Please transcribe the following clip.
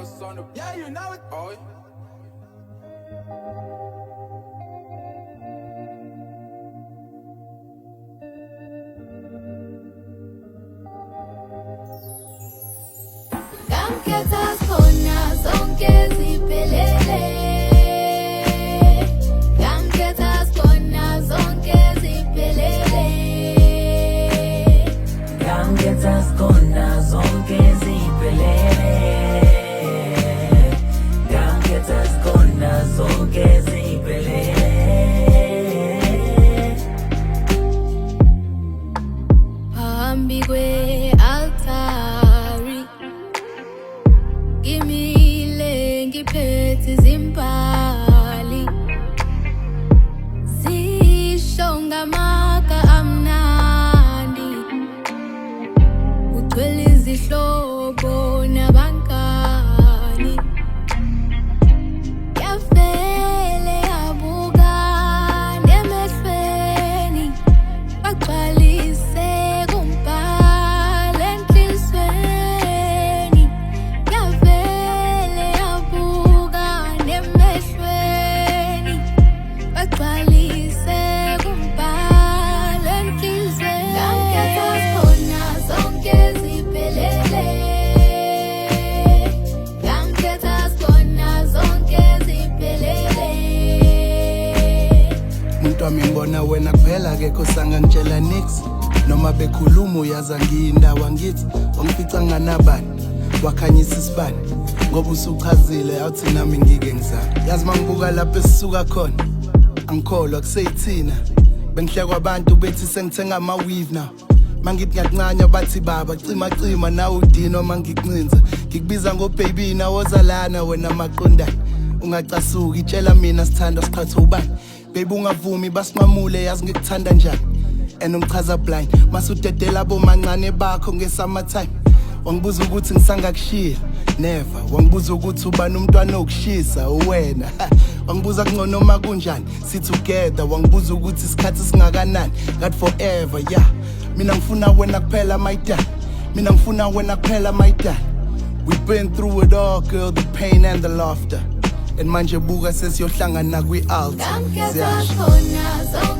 Ross on the, yeah, you know it. Oh, yeah. Ngamkhetha khona zonke ziphelele. Ngamkhetha khona zonke ziphelele. Ngamkhetha khona zonke ziphelele. Ngamkhetha khona zonke ziphelele. Phambi kwe-altari ngimile ngiphethe izimbali, zisho ngamagama amnandi, ugcwele izihlobo nabangani. Yavele yabuka emehlweni, bagcwalise kumbhalo enhlizweni. Yavele yabuka emehlweni, bagcwalise kumbhalo enhlizweni. Ngamkhetha khona zonke ziphelele. Ngamkhetha khona zonke ziphelele. Umuntu wami ngibona wena kuphela akekho sangangitshela nix, noma bekhuluma uyaza ngiyindawo ngithi wangifica nganabani wakhanyisa isibani ngoba usuchazile awuthi nami ngike ngizame. Yazi mangibuka lapho esisuka khona angikholwa kuseyithina, bengihlekwa abantu bethi sengithenga ama-weave now. Mangithi ngiyakuncanya bathi baba cima nawe udino mangikuncinza, ngikubiza ngobaby nawoza lana wena maqondane. Ungacasuki itshela mina sithanda siphathe ubani, baby ungavumi basinqamule yazi ngikuthanda njani. And ungichaza blind masudedela bomancane bakho nge-summertime. Wangibuza ukuthi ngisangakushiya never, wangibuza ukuthi ubani umntwana okushisa uwena. Wangibuza kungcono noma kunjani si together, wangibuza ukuthi isikhathi singakanani God forever, yeah. Mina ngifuna wena kuphela my dad, mina ngifuna wena kuphela my dad. We've been through it all girl, the pain and the laughter, and manje buka sesiyohlangana kwi-altar. Ngamkhetha khona zonke